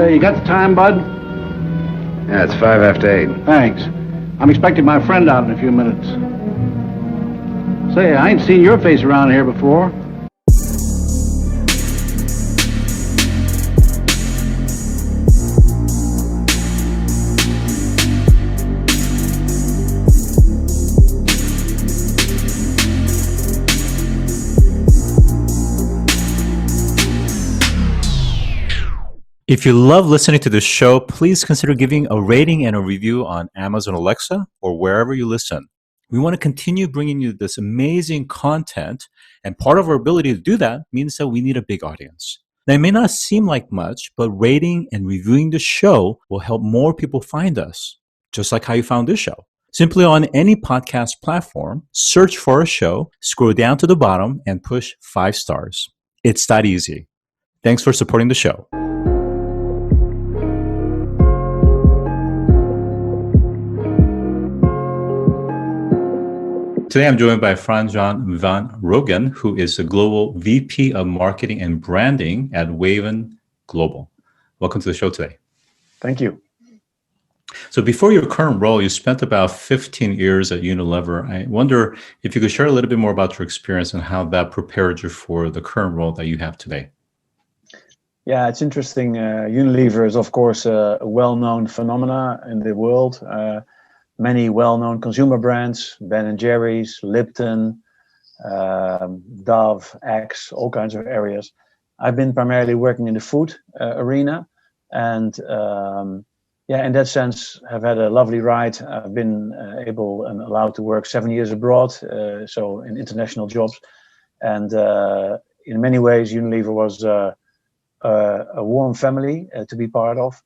You got the time, bud? Yeah, it's 5 after 8. Thanks. I'm expecting my friend out in a few minutes. Say, I ain't seen your face around here before. If you love listening to this show, please consider giving a rating and a review on Amazon Alexa or wherever you listen. We want to continue bringing you this amazing content, and part of our ability to do that means that we need a big audience. Now, it may not seem like much, but rating and reviewing the show will help more people find us, just like how you found this show. Simply on any podcast platform, search for a show, scroll down to the bottom, and push 5 stars. It's that easy. Thanks for supporting the show. Today, I'm joined by Frans-Jan van Rongen, who is the Global VP of Marketing and Branding at Wavin Global. Welcome to the show today. Thank you. So before your current role, you spent about 15 years at Unilever. I wonder if you could share a little bit more about your experience and how that prepared you for the current role that you have today. Yeah, it's interesting. Unilever is, of course, a well-known phenomena in the world. Many well-known consumer brands, Ben & Jerry's, Lipton, Dove, Axe, all kinds of areas. I've been primarily working in the food arena, and in that sense, have had a lovely ride. I've been able and allowed to work 7 years abroad, so in international jobs. And in many ways, Unilever was a warm family to be part of.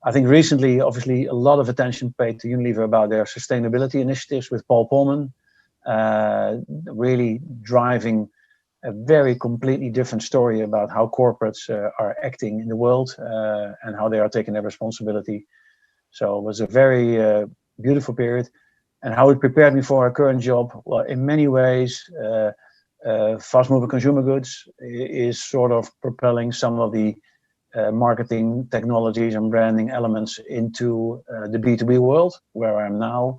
I think recently, obviously, a lot of attention paid to Unilever about their sustainability initiatives with Paul Polman, really driving a very completely different story about how corporates are acting in the world and how they are taking their responsibility. So it was a very beautiful period. And how it prepared me for our current job, well, in many ways, fast-moving consumer goods is sort of propelling some of the marketing technologies and branding elements into the B2B world, where I'm now.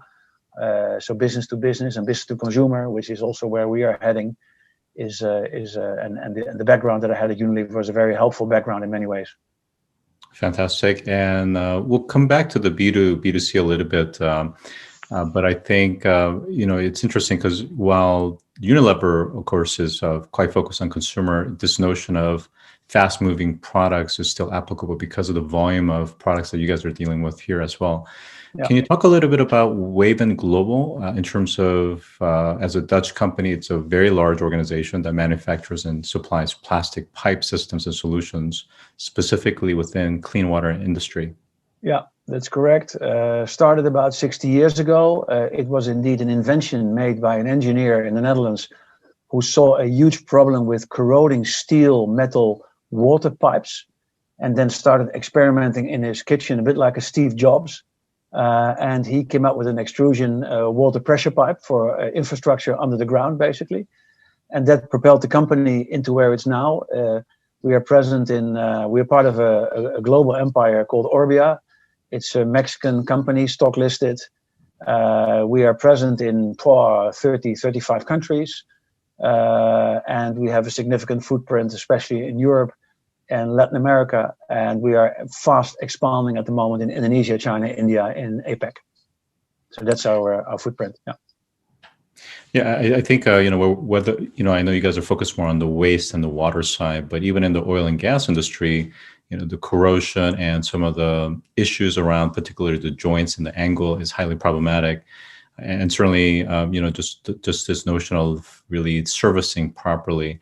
So business to business and business to consumer, which is also where we are heading, and the background that I had at Unilever was a very helpful background in many ways. Fantastic. And we'll come back to the B2C a little bit. But I think, it's interesting because while Unilever, of course, is quite focused on consumer, this notion of fast-moving products is still applicable because of the volume of products that you guys are dealing with here as well. Yeah. Can you talk a little bit about Wavin Global in terms of, as a Dutch company, it's a very large organization that manufactures and supplies plastic pipe systems and solutions, specifically within clean water industry. Yeah, that's correct. Started about 60 years ago. It was indeed an invention made by an engineer in the Netherlands who saw a huge problem with corroding steel, metal, water pipes, and then started experimenting in his kitchen, a bit like a Steve Jobs. And he came up with an extrusion water pressure pipe for infrastructure under the ground, basically. And that propelled the company into where it's now. We are present we're part of a global empire called Orbia. It's a Mexican company, stock listed. We are present in 35 countries. And we have a significant footprint, especially in Europe and Latin America. And we are fast expanding at the moment in Indonesia, China, India, and APEC. So that's our footprint. Yeah. Yeah, I think, whether, I know you guys are focused more on the waste and the water side, but even in the oil and gas industry, the corrosion and some of the issues around particularly the joints and the angle is highly problematic. And certainly, just this notion of really servicing properly.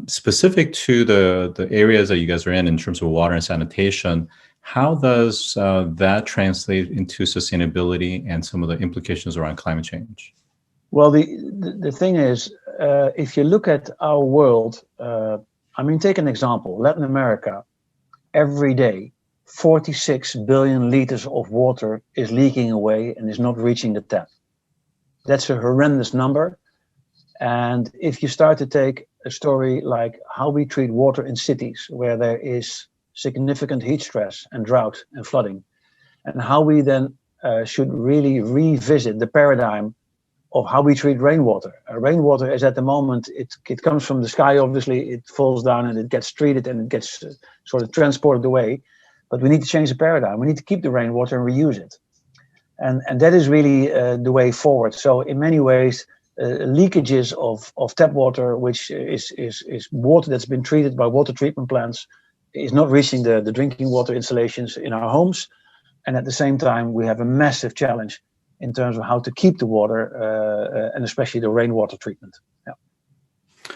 Specific to the areas that you guys are in terms of water and sanitation, how does that translate into sustainability and some of the implications around climate change? Well, the thing is, if you look at our world, take an example, Latin America, every day, 46 billion liters of water is leaking away and is not reaching the tap. That's a horrendous number. And if you start to take a story like how we treat water in cities, where there is significant heat stress and drought and flooding, and how we then should really revisit the paradigm of how we treat rainwater. Rainwater is at the moment, it comes from the sky, obviously, it falls down and it gets treated and it gets sort of transported away. But we need to change the paradigm. We need to keep the rainwater and reuse it. And that is really the way forward. So in many ways, leakages of tap water, which is water that's been treated by water treatment plants, is not reaching the drinking water installations in our homes. And at the same time, we have a massive challenge in terms of how to keep the water and especially the rainwater treatment. Yeah.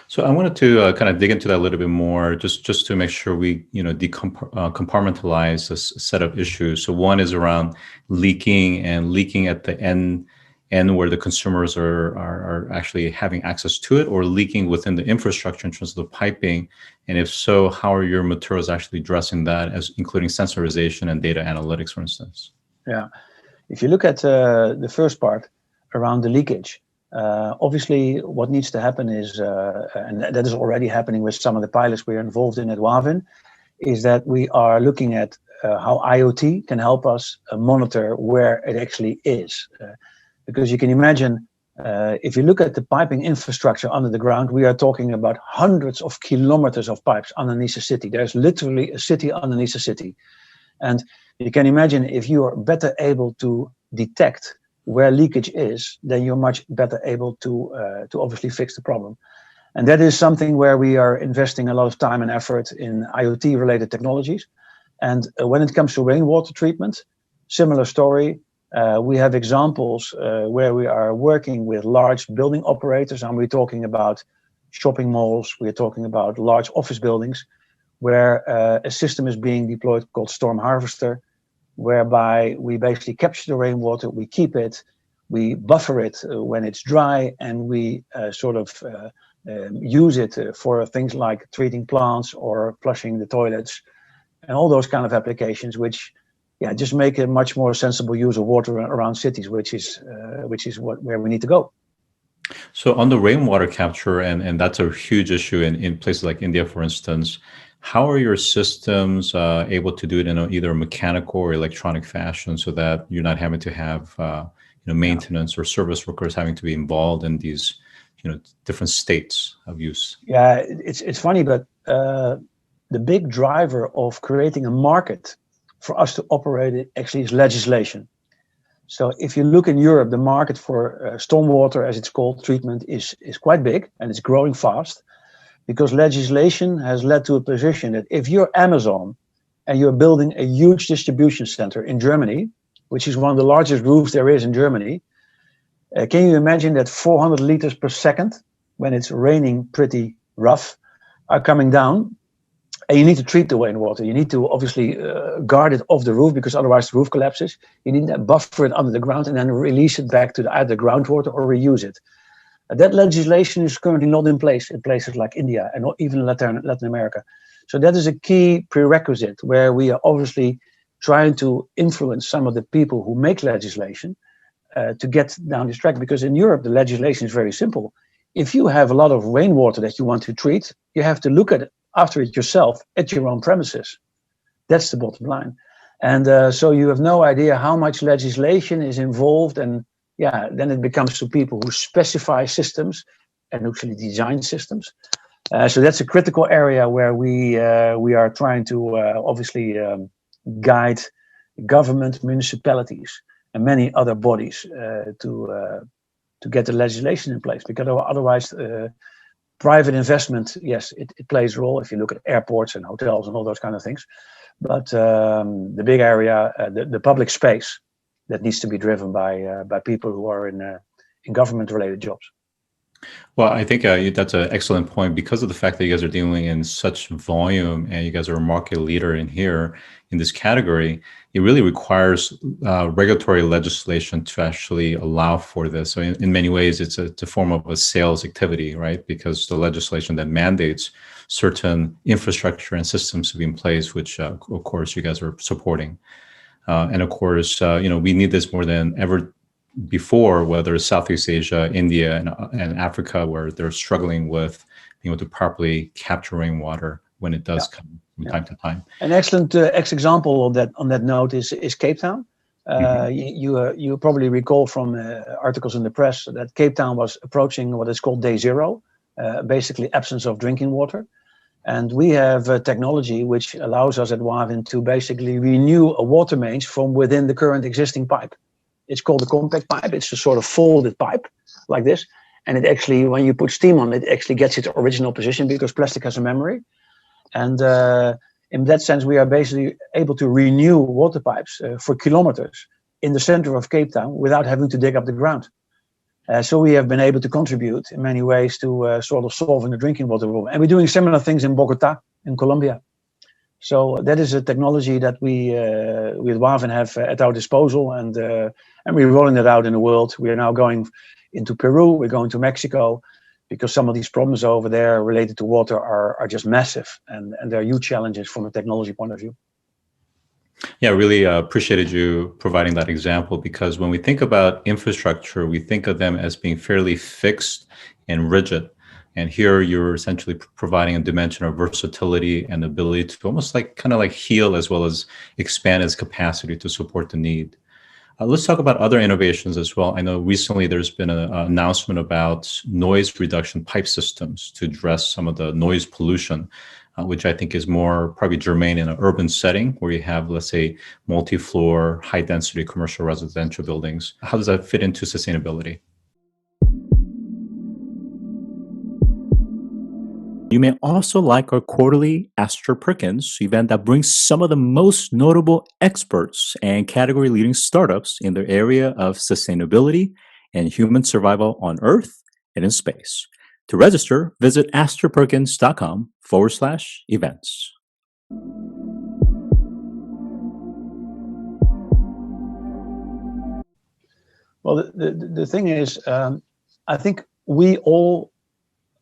So I wanted to kind of dig into that a little bit more, just to make sure we, compartmentalize this set of issues. So one is around leaking at the end where the consumers are actually having access to it, or leaking within the infrastructure in terms of the piping. And if so, how are your materials actually addressing that, as including sensorization and data analytics, for instance? Yeah. If you look at the first part around the leakage, obviously what needs to happen is, and that is already happening with some of the pilots we're involved in at Wavin, is that we are looking at how IoT can help us monitor where it actually is. Because you can imagine, if you look at the piping infrastructure under the ground, we are talking about hundreds of kilometers of pipes underneath a city. There's literally a city underneath a city. And you can imagine, if you are better able to detect where leakage is, then you're much better able to obviously fix the problem. And that is something where we are investing a lot of time and effort in IoT related technologies. And when it comes to rainwater treatment, similar story. We have examples where we are working with large building operators, and we're talking about shopping malls, we're talking about large office buildings, where a system is being deployed called Storm Harvester, whereby we basically capture the rainwater, we keep it, we buffer it when it's dry, and we use it for things like treating plants or flushing the toilets, and all those kind of applications, which just make a much more sensible use of water around cities, which is where we need to go. So on the rainwater capture, and that's a huge issue in places like India, for instance, how are your systems able to do it in either a mechanical or electronic fashion, so that you're not having to have maintenance or service workers having to be involved in these different states of use? Yeah, it's funny, but the big driver of creating a market for us to operate it actually is legislation. So if you look in Europe, the market for stormwater, as it's called, treatment is quite big, and it's growing fast, because legislation has led to a position that if you're Amazon and you're building a huge distribution center in Germany, which is one of the largest roofs there is in Germany, can you imagine that 400 liters per second, when it's raining pretty rough, are coming down? And you need to treat the rainwater. You need to obviously guard it off the roof, because otherwise the roof collapses. You need to buffer it under the ground and then release it back to either groundwater or reuse it. That legislation is currently not in place in places like India and not even Latin America. So that is a key prerequisite where we are obviously trying to influence some of the people who make legislation to get down this track. Because in Europe, the legislation is very simple. If you have a lot of rainwater that you want to treat, you have to look at it after it yourself at your own premises. That's the bottom line. And so you have no idea how much legislation is involved, and then it becomes to people who specify systems and actually design systems. So that's a critical area where we are trying to obviously guide government, municipalities, and many other bodies to get the legislation in place, because otherwise private investment, yes, it plays a role if you look at airports and hotels and all those kind of things. But the big area, the public space, that needs to be driven by people who are in government-related jobs. Well, I think that's an excellent point, because of the fact that you guys are dealing in such volume and you guys are a market leader in this category. It really requires regulatory legislation to actually allow for this. So in many ways, it's a form of a sales activity, right? Because the legislation that mandates certain infrastructure and systems to be in place, which of course you guys are supporting. And of course, we need this more than ever before, whether it's Southeast Asia, India, and Africa, where they're struggling with being able to properly capture rainwater when it does come from time to time. An excellent example of that on that note is Cape Town. You probably recall from articles in the press that Cape Town was approaching what is called day zero, basically absence of drinking water. And we have technology which allows us at Wavin to basically renew a water mains from within the current existing pipe. It's called a compact pipe. It's a sort of folded pipe like this. And it actually, when you put steam on it, actually gets its original position because plastic has a memory. And in that sense, we are basically able to renew water pipes for kilometers in the center of Cape Town without having to dig up the ground. So we have been able to contribute in many ways to sort of solving the drinking water problem. And we're doing similar things in Bogota, in Colombia. So that is a technology that we with Wavin have at our disposal, and we're rolling it out in the world. We are now going into Peru, we're going to Mexico, because some of these problems over there related to water are just massive, and there are huge challenges from a technology point of view. Yeah, I really appreciated you providing that example, because when we think about infrastructure, we think of them as being fairly fixed and rigid. And here you're essentially providing a dimension of versatility and ability to almost kind of like heal as well as expand its capacity to support the need. Let's talk about other innovations as well. I know recently there's been an announcement about noise reduction pipe systems to address some of the noise pollution, which I think is more probably germane in an urban setting where you have, let's say, multi-floor, high-density commercial residential buildings. How does that fit into sustainability? You may also like our quarterly Ask Perkins event that brings some of the most notable experts and category-leading startups in their area of sustainability and human survival on Earth and in space. To register, visit astroperkins.com/events. Well, the thing is, I think we all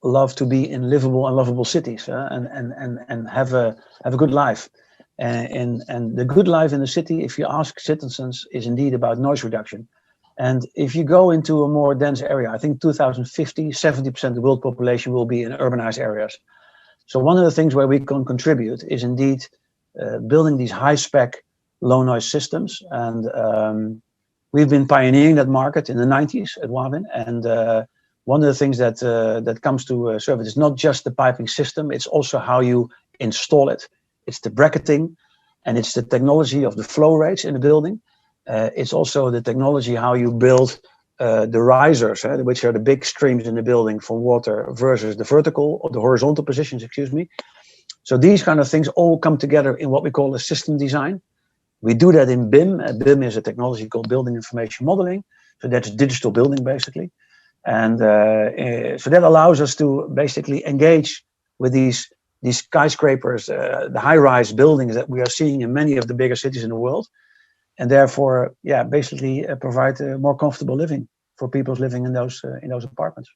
love to be in livable and lovable cities and have a good life. And the good life in the city, if you ask citizens, is indeed about noise reduction. And if you go into a more dense area, I think 2050, 70% of the world population will be in urbanized areas. So one of the things where we can contribute is indeed building these high-spec, low-noise systems. And we've been pioneering that market in the 90s at Wavin. And one of the things that comes to service is not just the piping system, it's also how you install it. It's the bracketing, and it's the technology of the flow rates in the building. It's also the technology how you build the risers, which are the big streams in the building for water versus the vertical or the horizontal positions, excuse me. So these kind of things all come together in what we call a system design. We do that in BIM. BIM is a technology called Building Information Modeling. So that's digital building, basically. And so that allows us to basically engage with these skyscrapers, the high-rise buildings that we are seeing in many of the bigger cities in the world. And therefore, basically provide more comfortable living for people living in those apartments.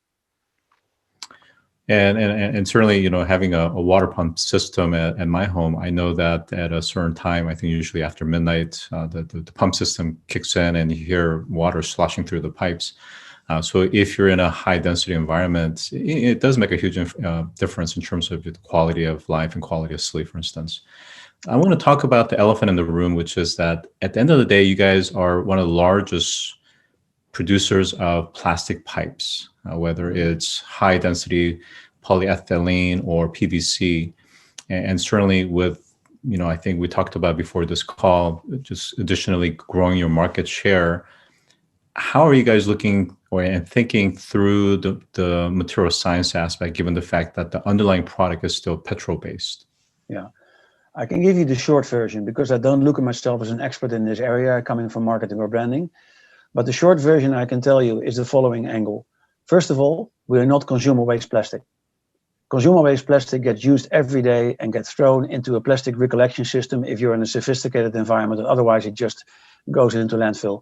And certainly, having a water pump system at my home, I know that at a certain time, I think usually after midnight, the pump system kicks in and you hear water sloshing through the pipes. So if you're in a high density environment, it does make a huge difference in terms of the quality of life and quality of sleep, for instance. I want to talk about the elephant in the room, which is that at the end of the day, you guys are one of the largest producers of plastic pipes, whether it's high density polyethylene or PVC. And certainly with, I think we talked about before this call, just additionally growing your market share. How are you guys looking and thinking through the material science aspect, given the fact that the underlying product is still petrol-based? Yeah, I can give you the short version because I don't look at myself as an expert in this area coming from marketing or branding. But the short version I can tell you is the following angle. First of all, we are not consumer waste plastic. Consumer waste plastic gets used every day and gets thrown into a plastic recollection system if you're in a sophisticated environment, and otherwise it just goes into landfill.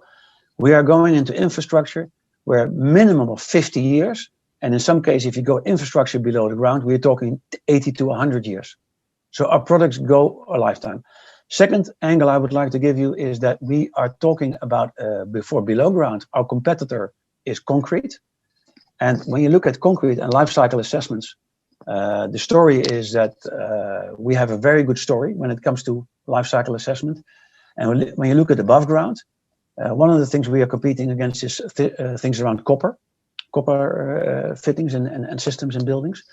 We are going into infrastructure where minimum of 50 years, and in some cases, if you go infrastructure below the ground, we're talking 80 to 100 years. So our products go a lifetime. Second angle I would like to give you is that we are talking about before below ground, our competitor is concrete. And when you look at concrete and life cycle assessments, The story is that we have a very good story when it comes to life cycle assessment. And when you look at above ground, one of the things we are competing against is things around copper fittings and systems in buildings.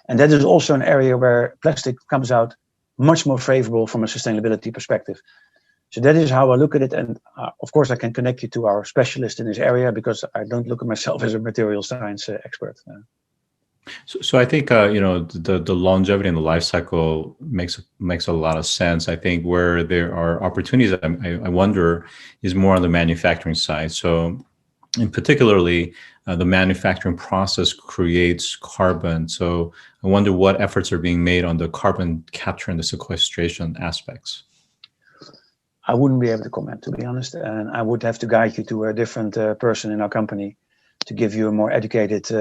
And that is also an area where plastic comes out much more favorable from a sustainability perspective. So that is how I look at it. And of course, I can connect you to our specialist in this area, because I don't look at myself as a material science expert. So I think the longevity and the life cycle makes a lot of sense. I think where there are opportunities, I wonder, is more on the manufacturing side. So, in particularly, the manufacturing process creates carbon. So I wonder what efforts are being made on the carbon capture and the sequestration aspects. I wouldn't be able to comment, to be honest, and I would have to guide you to a different person in our company to give you a more educated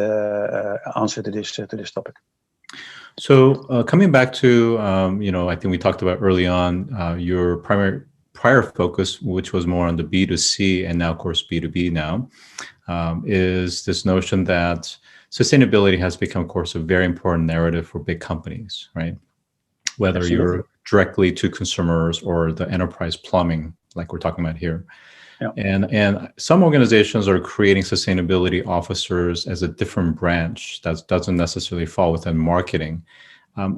answer to this topic. So coming back to, I think we talked about early on your prior focus, which was more on the B2C and now, of course, B2B now, is this notion that sustainability has become, of course, a very important narrative for big companies, right? Whether Absolutely. You're directly to consumers or the enterprise plumbing, like we're talking about here. Yeah. And some organizations are creating sustainability officers as a different branch that doesn't necessarily fall within marketing.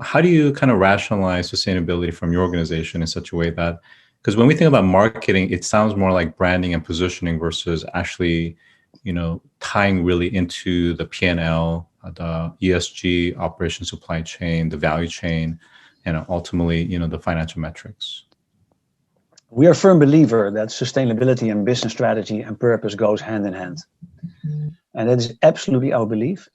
How do you kind of rationalize sustainability from your organization in such a way that, because when we think about marketing, it sounds more like branding and positioning versus actually, tying really into the P&L, the ESG, operation, supply chain, the value chain, and ultimately, the financial metrics. We are a firm believer that sustainability and business strategy and purpose goes hand in hand. And that is absolutely our belief.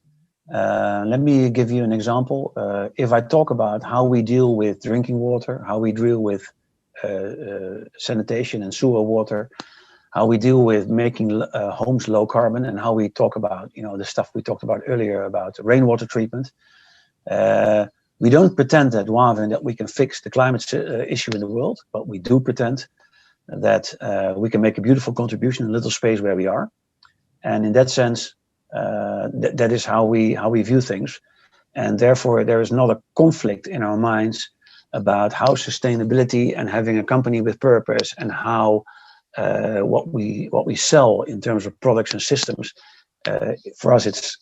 Let me give you an example. If I talk about how we deal with drinking water, how we deal with sanitation and sewer water, how we deal with making homes low carbon, and how we talk about, the stuff we talked about earlier about rainwater treatment. We don't pretend at Wavin that we can fix the climate issue in the world, but we do pretend that we can make a beautiful contribution in a little space where we are. And in that sense, that is how we view things. And therefore, there is not a conflict in our minds about how sustainability and having a company with purpose and how what we sell in terms of products and systems. For us, it's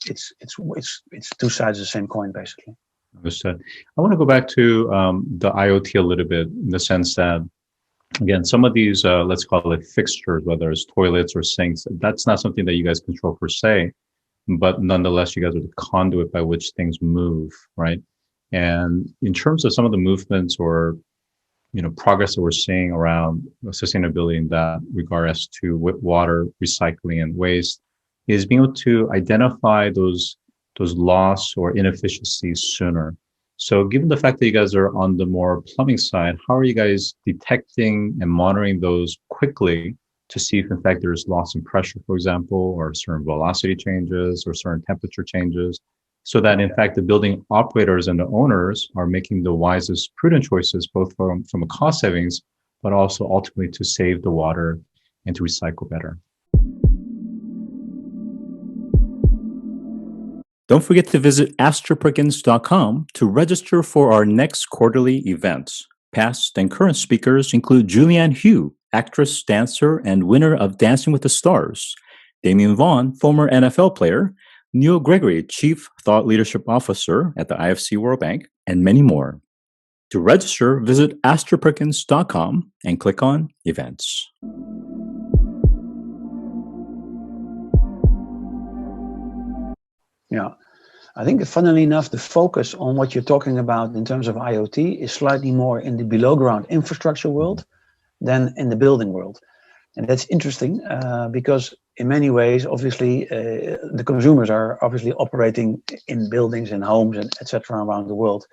two sides of the same coin, basically. Understood. I want to go back to the IoT a little bit, in the sense that, again, some of these, let's call it fixtures, whether it's toilets or sinks, that's not something that you guys control per se, but nonetheless, you guys are the conduit by which things move, right? And in terms of some of the movements or, progress that we're seeing around sustainability in that regard as to water, recycling, and waste, is being able to identify those loss or inefficiencies sooner. So given the fact that you guys are on the more plumbing side, how are you guys detecting and monitoring those quickly to see if in fact there's loss in pressure, for example, or certain velocity changes or certain temperature changes, so that in fact the building operators and the owners are making the wisest, prudent choices, both from a cost savings, but also ultimately to save the water and to recycle better. Don't forget to visit astroperkins.com to register for our next quarterly events. Past and current speakers include Julianne Hough, actress, dancer, and winner of Dancing with the Stars; Damian Vaughn, former NFL player; Neil Gregory, Chief Thought Leadership Officer at the IFC World Bank, and many more. To register, visit astroperkins.com and click on Events. Yeah, I think funnily enough, the focus on what you're talking about in terms of IoT is slightly more in the below ground infrastructure world than in the building world. And that's interesting because in many ways, obviously, the consumers are obviously operating in buildings and homes and etc. around the world.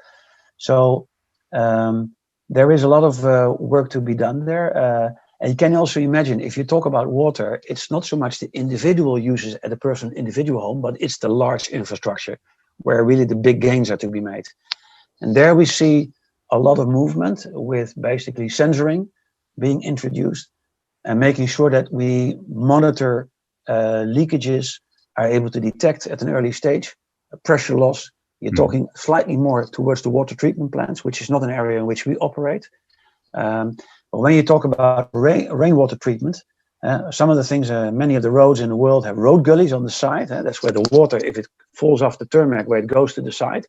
So there is a lot of work to be done there. And you can also imagine, if you talk about water, it's not so much the individual uses at a person's individual home, but it's the large infrastructure where really the big gains are to be made. And there we see a lot of movement with basically sensoring being introduced and making sure that we monitor leakages, are able to detect at an early stage pressure loss, You're talking slightly more towards the water treatment plants, which is not an area in which we operate. But when you talk about rainwater treatment, some of the things, many of the roads in the world have road gullies on the side. That's where the water, if it falls off the tarmac, where it goes to the side.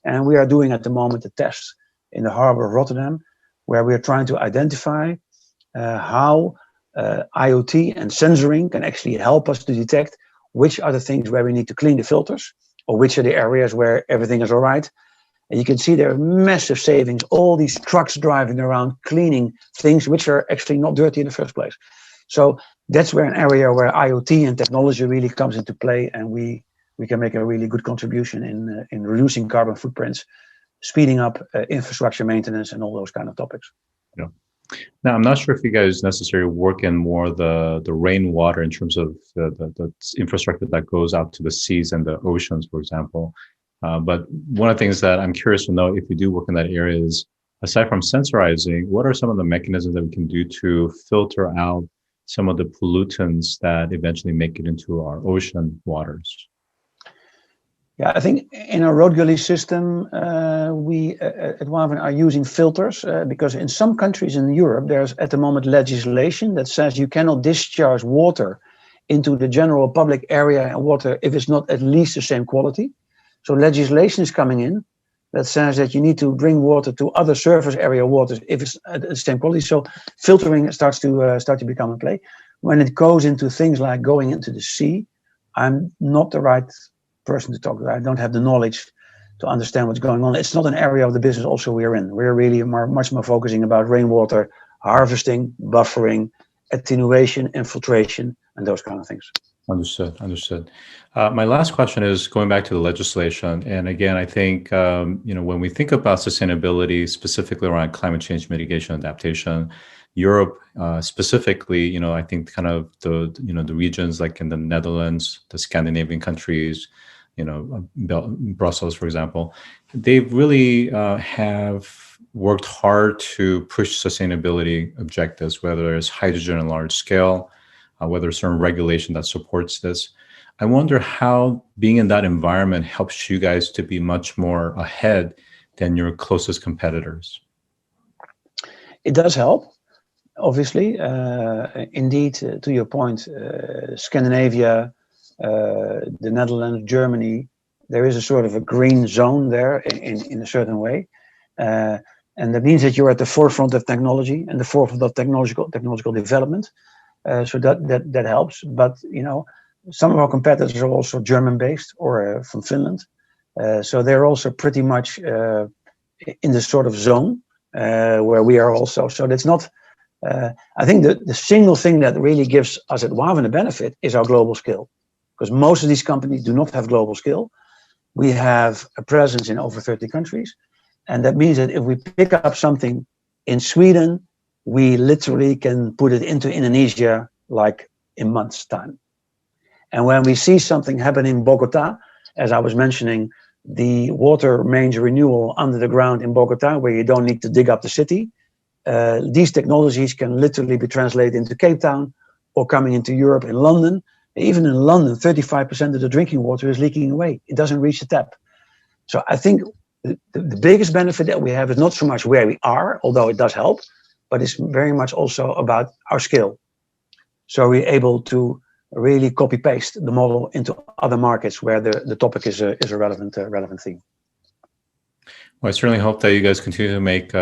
And we are doing at the moment a test in the harbor of Rotterdam, where we are trying to identify how IoT and sensoring can actually help us to detect which are the things where we need to clean the filters, or which are the areas where everything is all right. And you can see there are massive savings, all these trucks driving around cleaning things which are actually not dirty in the first place. So that's where an area where IoT and technology really comes into play, and we can make a really good contribution in reducing carbon footprints, speeding up infrastructure maintenance, and all those kind of topics. Yeah. Now, I'm not sure if you guys necessarily work in more the rainwater in terms of the infrastructure that goes out to the seas and the oceans, for example. But one of the things that I'm curious to know, if you do work in that area, is aside from sensorizing, what are some of the mechanisms that we can do to filter out some of the pollutants that eventually make it into our ocean waters? Yeah, I think in our road gully system, we at Wavin are using filters because in some countries in Europe, there's at the moment legislation that says you cannot discharge water into the general public area and water if it's not at least the same quality. So legislation is coming in that says that you need to bring water to other surface area waters if it's at the same quality. So filtering starts to become a play. When it goes into things like going into the sea, I'm not the right person to talk to. I don't have the knowledge to understand what's going on. It's not an area of the business also we're in. We're really much more focusing about rainwater harvesting, buffering, attenuation, infiltration, and those kind of things. Understood. My last question is going back to the legislation. And again, I think, when we think about sustainability, specifically around climate change mitigation and adaptation, Europe specifically, I think kind of the regions like in the Netherlands, the Scandinavian countries, Brussels, for example, they've really have worked hard to push sustainability objectives, whether it's hydrogen on a large scale, whether it's certain regulation that supports this. I wonder how being in that environment helps you guys to be much more ahead than your closest competitors. It does help, obviously. Indeed, to your point, Scandinavia, the Netherlands, Germany, there is a sort of a green zone there in a certain way. And that means that you're at the forefront of technology and the forefront of technological development. So that helps. But, some of our competitors are also German-based or from Finland. So they're also pretty much in the sort of zone where we are also. So that's not, I think the single thing that really gives us at Wavin a benefit is our global scale. Because most of these companies do not have global scale. We have a presence in over 30 countries. And that means that if we pick up something in Sweden, we literally can put it into Indonesia like in months' time. And when we see something happen in Bogota, as I was mentioning, the water mains renewal under the ground in Bogota, where you don't need to dig up the city, these technologies can literally be translated into Cape Town or coming into Europe in London. Even in London, 35% of the drinking water is leaking away. It doesn't reach the tap. So I think the biggest benefit that we have is not so much where we are, although it does help, but it's very much also about our scale. So we're able to really copy paste the model into other markets where the topic is a relevant theme. Well, I certainly hope that you guys continue to make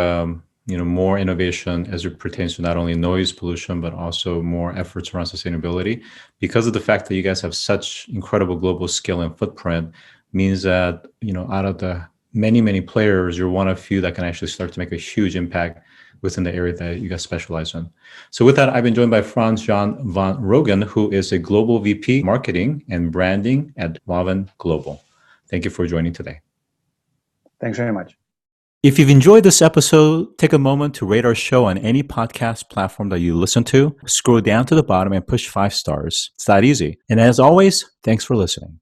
more innovation as it pertains to not only noise pollution, but also more efforts around sustainability. Because of the fact that you guys have such incredible global scale and footprint, means that, out of the many players, you're one of few that can actually start to make a huge impact within the area that you guys specialize in. So with that, I've been joined by Frans-Jan van Rongen, who is a Global VP Marketing and Branding at Wavin Global. Thank you for joining today. Thanks very much. If you've enjoyed this episode, take a moment to rate our show on any podcast platform that you listen to. Scroll down to the bottom and push 5 stars. It's that easy. And as always, thanks for listening.